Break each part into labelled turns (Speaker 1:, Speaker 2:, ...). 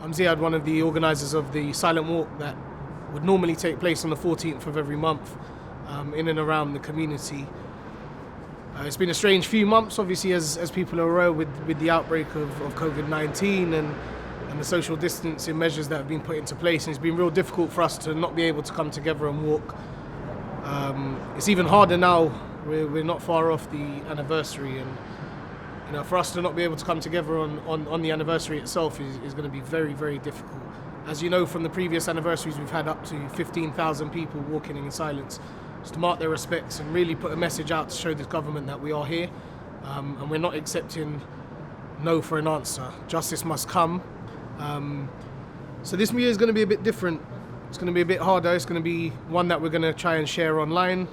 Speaker 1: I'm Zeyad, one of the organisers of the silent walk that would normally take place on the 14th of every month in and around the community. It's been a strange few months, obviously, as people are aware, with the outbreak of COVID-19 and the social distancing measures that have been put into place. And it's been real difficult for us to not be able to come together and walk. It's even harder now. We're not far off the anniversary, and for us to not be able to come together on the anniversary itself is going to be very, very difficult. As you know from the previous anniversaries, we've had up to 15,000 people walking in silence just to mark their respects and really put a message out to show this government that we are here, and we're not accepting no for an answer. Justice must come. So this year is going to be a bit different. It's going to be a bit harder. It's going to be one that we're going to try and share online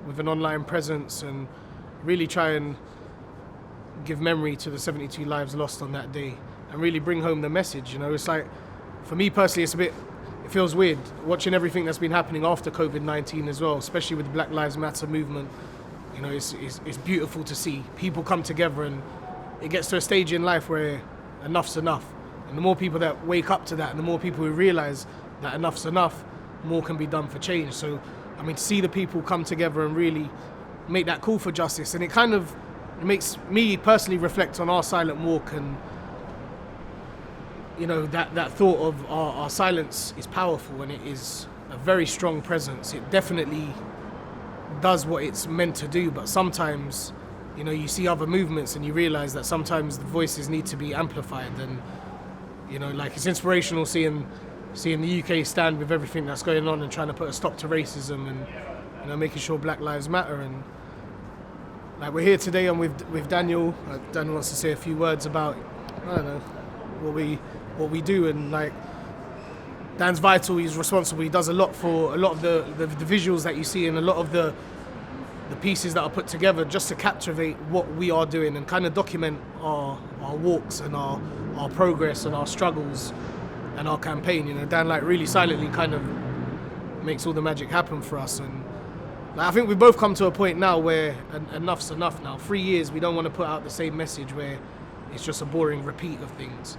Speaker 1: with an online presence and really try and give memory to the 72 lives lost on that day and really bring home the message. It's like, for me personally, it feels weird watching everything that's been happening after COVID-19 as well, especially with the Black Lives Matter movement. It's beautiful to see people come together, and it gets to a stage in life where enough's enough. And the more people that wake up to that and the more people who realize that enough's enough, more can be done for change. So, to see the people come together and really make that call for justice, and it makes me personally reflect on our silent walk, and that thought of our silence is powerful, and it is a very strong presence. It definitely does what it's meant to do, but sometimes you see other movements and you realize that sometimes the voices need to be amplified, and it's inspirational seeing the UK stand with everything that's going on and trying to put a stop to racism, and making sure Black Lives Matter. And we're here today, and with Daniel. Daniel wants to say a few words about, what we do, and Dan's vital. He's responsible. He does a lot for a lot of the visuals that you see, and a lot of the pieces that are put together just to captivate what we are doing and kind of document our walks and our progress and our struggles and our campaign. Dan really silently kind of makes all the magic happen for us, and I think we've both come to a point now where enough's enough now. 3 years, we don't want to put out the same message where it's just a boring repeat of things.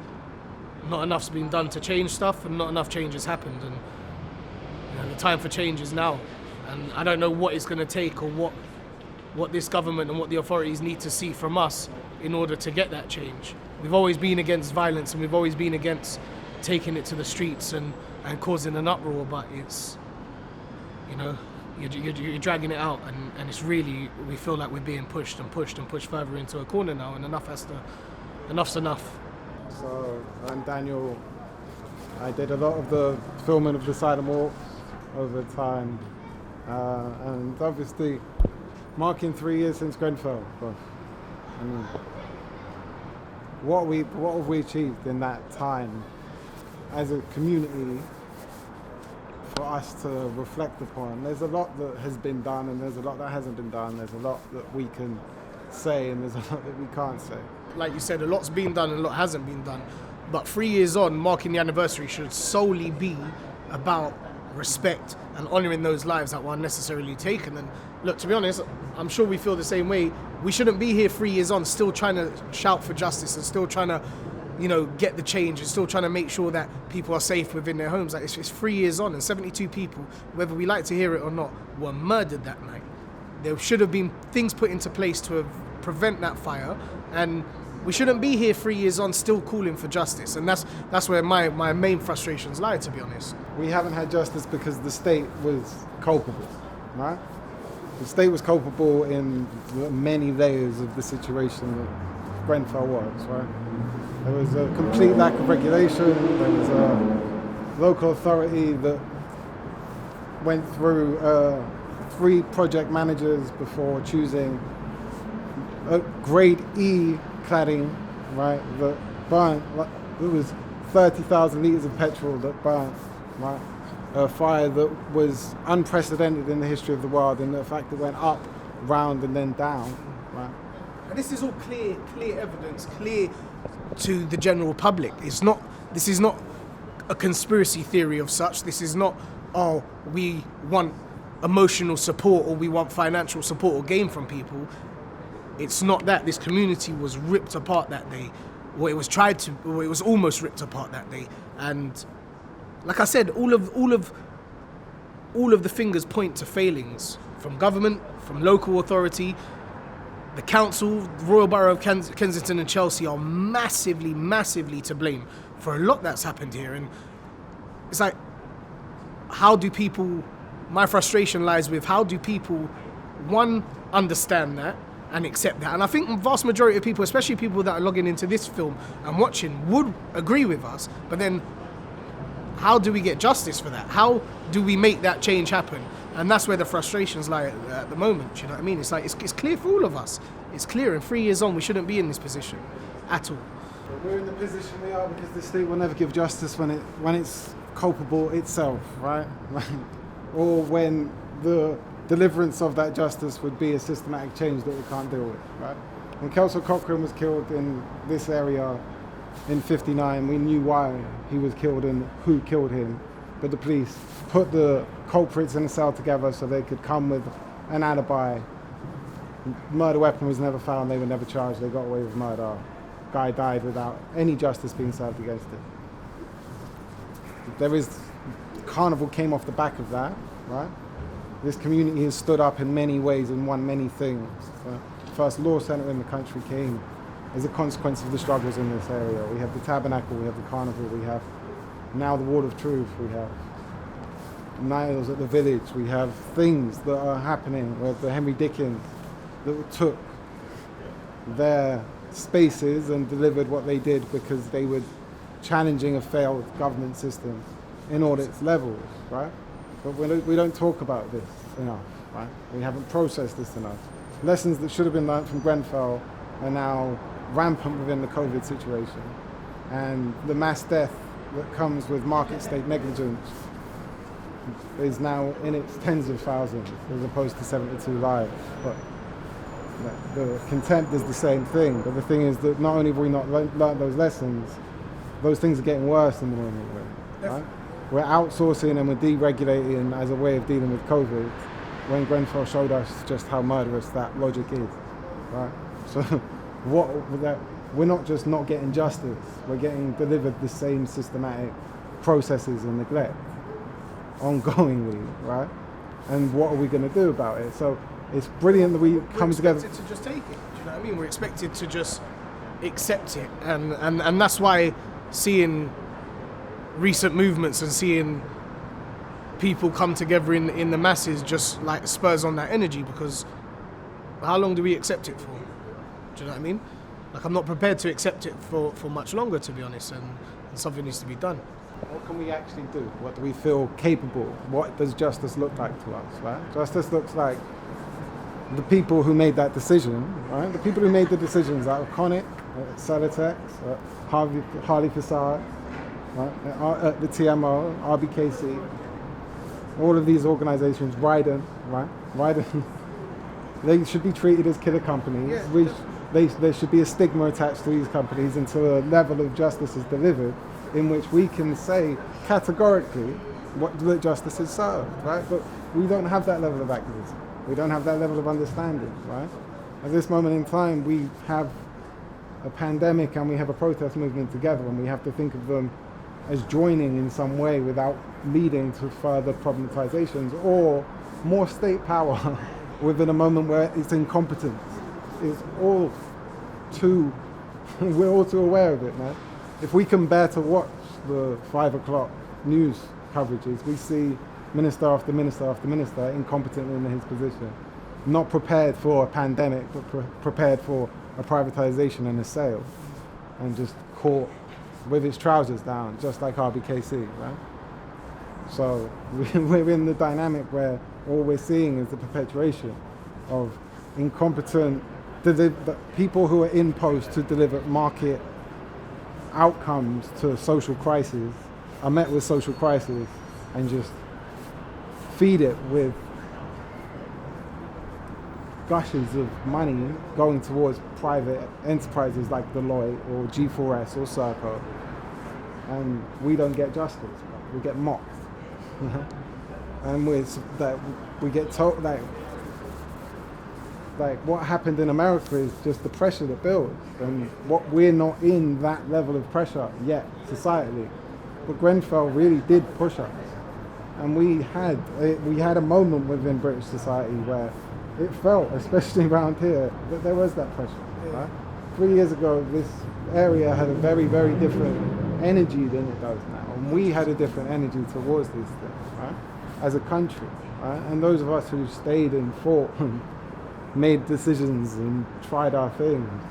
Speaker 1: Not enough's been done to change stuff, and not enough change has happened, and the time for change is now. And I don't know what it's going to take, or what this government and what the authorities need to see from us in order to get that change. We've always been against violence, and we've always been against taking it to the streets and causing an uproar, but it's, you're dragging it out, and it's really, we feel like we're being pushed further into a corner now, and enough's enough.
Speaker 2: So I'm Daniel. I did a lot of the filming of the silent walk over time, and obviously marking 3 years since Grenfell. What have we achieved in that time as a community for us to reflect upon? There's a lot that has been done, and there's a lot that hasn't been done. There's a lot that we can say, and there's a lot that we can't say.
Speaker 1: Like you said, a lot's been done and a lot hasn't been done. But 3 years on, marking the anniversary should solely be about respect and honouring those lives that were unnecessarily taken. And look, to be honest, I'm sure we feel the same way. We shouldn't be here 3 years on still trying to shout for justice and still trying to get the change, and still trying to make sure that people are safe within their homes. It's 3 years on, and 72 people, whether we like to hear it or not, were murdered that night. There should have been things put into place to prevent that fire, and we shouldn't be here 3 years on still calling for justice. And that's where my main frustrations lie, to be honest.
Speaker 2: We haven't had justice because the state was culpable, right? The state was culpable in many layers of the situation that Grenfell was, right? There was a complete lack of regulation. There was a local authority that went through 3 project managers before choosing a grade E cladding, right, that burnt. It was 30,000 litres of petrol that burnt, right? A fire that was unprecedented in the history of the world, and the fact it went up, round, and then down, right?
Speaker 1: And this is all clear evidence, clear to the general public. This is not a conspiracy theory of such. This is not, we want emotional support or we want financial support or gain from people. It's not that. This community was ripped apart that day. or it was tried to, or it was almost ripped apart that day. And like I said, all of the fingers point to failings from government, from local authority. The council, the Royal Borough of Kensington and Chelsea are massively to blame for a lot that's happened here. And it's like, how do people, my frustration lies with how do people, one, understand that and accept that? And I think the vast majority of people, especially people that are logging into this film and watching, would agree with us. But then how do we get justice for that? How do we make that change happen? And that's where the frustrations lie at the moment. You know what I mean? It's like, it's clear for all of us. It's clear, and 3 years on, we shouldn't be in this position at all.
Speaker 2: We're in the position we are because the state will never give justice when it's culpable itself, right? Or when the deliverance of that justice would be a systematic change that we can't deal with, right? When Kelso Cochrane was killed in this area in '59, we knew why he was killed and who killed him, but the police put the culprits in a cell together so they could come with an alibi. Murder weapon was never found, they were never charged, they got away with murder. Guy died without any justice being served against him. Carnival came off the back of that, right? This community has stood up in many ways and won many things. The first law centre in the country came as a consequence of the struggles in this area. We have the Tabernacle, we have the Carnival, we have now the Wall of Truth, we have Niles at the Village, we have things that are happening with the Henry Dickens that took their spaces and delivered what they did because they were challenging a failed government system in all its levels, right? But we don't talk about this enough, right? We haven't processed this enough. Lessons that should have been learned from Grenfell are now rampant within the COVID situation. And the mass death that comes with market state negligence is now in its tens of thousands as opposed to 72 lives. But the contempt is the same thing. But the thing is that not only have we not learned those lessons, those things are getting worse in the moment we're in, right? We're outsourcing and we're deregulating as a way of dealing with COVID when Grenfell showed us just how murderous that logic is, right? So we're not just not getting justice, we're getting delivered the same systematic processes and neglect ongoingly, right? And what are we going to do about it? So it's brilliant that we come together.
Speaker 1: We're expected to just take it, do you know what I mean? We're expected to just accept it, and that's why seeing recent movements and seeing people come together in the masses just like spurs on that energy, because how long do we accept it for? Do you know what I mean? Like, I'm not prepared to accept it for much longer, to be honest, and something needs to be done.
Speaker 2: What can we actually do? What do we feel capable? What does justice look like to us, right? Justice looks like the people who made that decision, right? The people who made the decisions out of Conic, Celotex, Harley Facade, right? The TMO, RBKC, all of these organizations, Ryden, right? Ryden, they should be treated as killer companies. Yeah. There should be a stigma attached to these companies until a level of justice is delivered in which we can say categorically what the justice is served, right? But we don't have that level of activism. We don't have that level of understanding, right? At this moment in time, we have a pandemic and we have a protest movement together, and we have to think of them as joining in some way without leading to further problematizations or more state power within a moment where it's incompetence. It's all too, we're all too aware of it, man. If we can bear to watch the 5 o'clock news coverages, we see minister after minister after minister incompetent in his position, not prepared for a pandemic, but prepared for a privatization and a sale, and just caught with his trousers down, just like RBKC, right? So we're in the dynamic where all we're seeing is the perpetuation of incompetent people who are in post to deliver market outcomes to social crises are met with social crisis and just feed it with gushes of money going towards private enterprises like Deloitte or G4S or Serco, and we don't get justice. We get mocked, and we get told that like what happened in America is just the pressure that builds, and what we're not in that level of pressure yet societally. But Grenfell really did push us, and we had a moment within British society where it felt, especially around here, that there was that pressure. Right? 3 years ago, this area had a very, very different energy than it does now, and we had a different energy towards these things, right? As a country, right? And those of us who stayed and fought and made decisions and tried our things,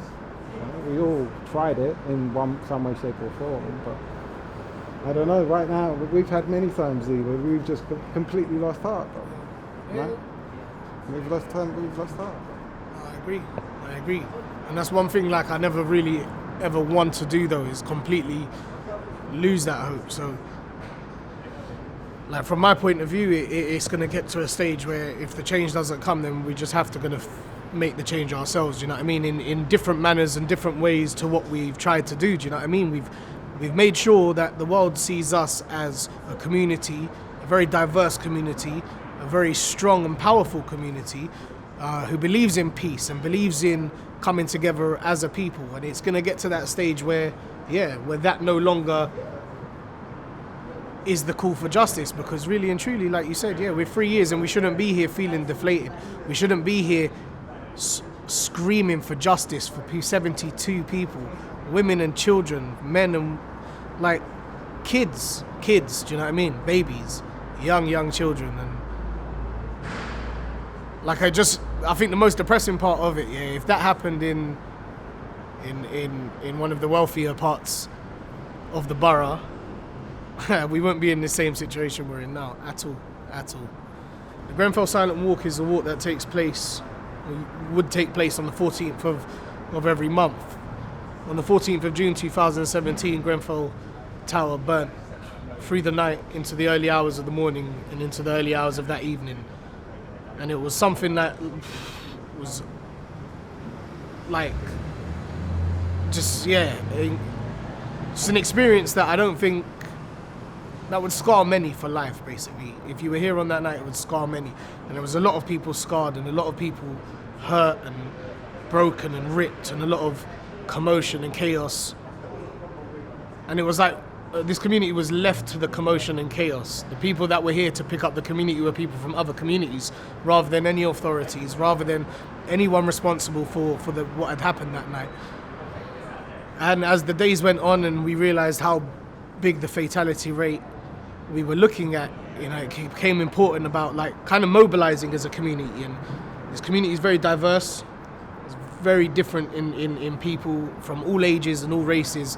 Speaker 2: right? We all tried it in some way, shape, or form. But I don't know. Right now, we've had many times where we've just completely lost heart. Right? We've lost time. We've lost heart.
Speaker 1: I agree. And that's one thing like I never really ever want to do though, is completely lose that hope. So like from my point of view, it's going to get to a stage where if the change doesn't come, then we just have to make the change ourselves, you know what I mean, in different manners and different ways to what we've tried to do, do you know what I mean? We've made sure that the world sees us as a community, a very diverse community, a very strong and powerful community who believes in peace and believes in coming together as a people. And it's going to get to that stage where that no longer is the call for justice, because really and truly, like you said, we're 3 years and we shouldn't be here feeling deflated. We shouldn't be here screaming for justice for 72 people, women and children, men and like kids, do you know what I mean? Babies, young children. And like I think the most depressing part of it, if that happened in one of the wealthier parts of the borough, we won't be in the same situation we're in now at all. The Grenfell Silent Walk is a walk that would take place on the 14th of every month. On the 14th of June 2017, Grenfell Tower burnt through the night into the early hours of the morning and into the early hours of that evening. And it was something that was like, just an experience that I don't think that would scar many for life, basically. If you were here on that night, it would scar many. And there was a lot of people scarred and a lot of people hurt and broken and ripped and a lot of commotion and chaos. And it was like this community was left to the commotion and chaos. The people that were here to pick up the community were people from other communities, rather than any authorities, rather than anyone responsible for what had happened that night. And as the days went on and we realized how big the fatality rate we were looking at, it became important about like kind of mobilizing as a community. And this community is very diverse. It's very different in people from all ages and all races.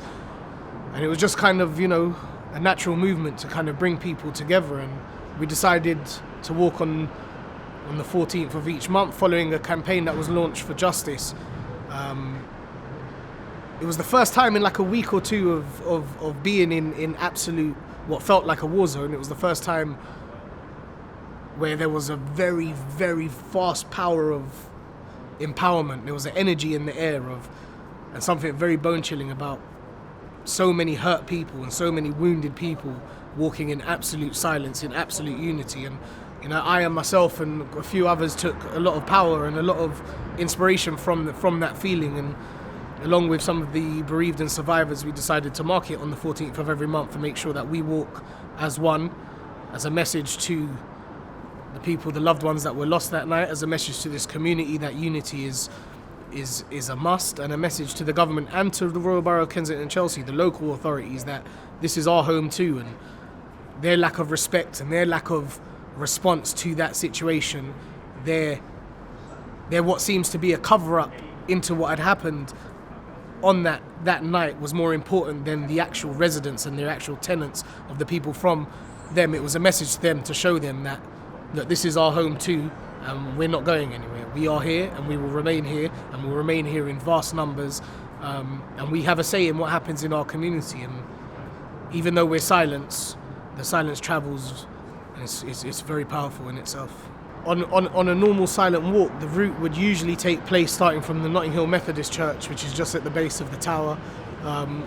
Speaker 1: And it was just kind of, a natural movement to kind of bring people together. And we decided to walk on the 14th of each month following a campaign that was launched for justice. It was the first time in like a week or two of being in absolute, what felt like a war zone. It was the first time where there was a very, very vast power of empowerment. There was an energy in the air and something very bone-chilling about so many hurt people and so many wounded people walking in absolute silence, in absolute unity. And I and myself and a few others took a lot of power and a lot of inspiration from that feeling. And along with some of the bereaved and survivors, we decided to mark it on the 14th of every month and make sure that we walk as one, as a message to the people, the loved ones that were lost that night, as a message to this community that unity is a must, and a message to the government and to the Royal Borough of Kensington and Chelsea, the local authorities, that this is our home too. And their lack of respect and their lack of response to that situation, they're what seems to be a cover-up into what had happened on that night was more important than the actual residents and the actual tenants of the people from them. It was a message to them to show them that this is our home too, and we're not going anywhere. We are here and we will remain here, and we'll remain here in vast numbers, and we have a say in what happens in our community. And even though we're silent, the silence travels, and it's very powerful in itself. On a normal silent walk, the route would usually take place starting from the Notting Hill Methodist Church, which is just at the base of the tower.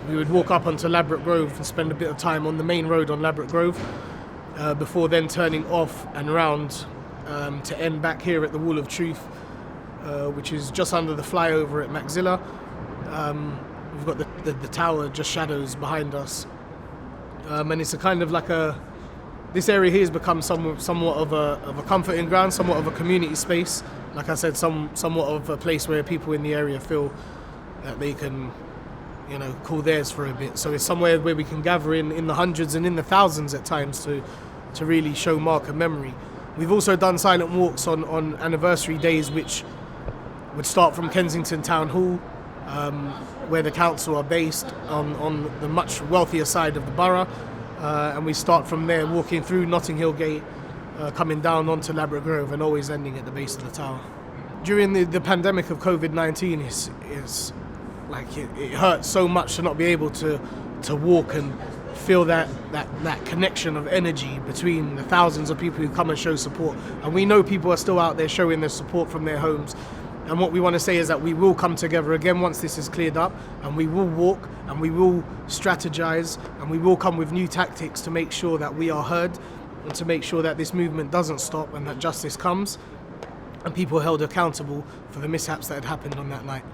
Speaker 1: We would walk up onto Ladbroke Grove and spend a bit of time on the main road on Ladbroke Grove, before then turning off and round to end back here at the Wall of Truth, which is just under the flyover at Maxilla. We've got the tower just shadows behind us, and it's a kind of like this area here has become somewhat of a comforting ground, somewhat of a community space. Like I said, somewhat of a place where people in the area feel that they can, call theirs for a bit. So it's somewhere where we can gather in the hundreds and in the thousands at times to really show mark and memory. We've also done silent walks on anniversary days, which would start from Kensington Town Hall, where the council are based on the much wealthier side of the borough, and we start from there, walking through Notting Hill Gate, coming down onto Ladbroke Grove, and always ending at the base of the tower. During the pandemic of COVID-19, it hurt so much to not be able to walk and feel that connection of energy between the thousands of people who come and show support. And we know people are still out there showing their support from their homes. And what we want to say is that we will come together again once this is cleared up, and we will walk and we will strategize and we will come with new tactics to make sure that we are heard and to make sure that this movement doesn't stop and that justice comes and people are held accountable for the mishaps that had happened on that night.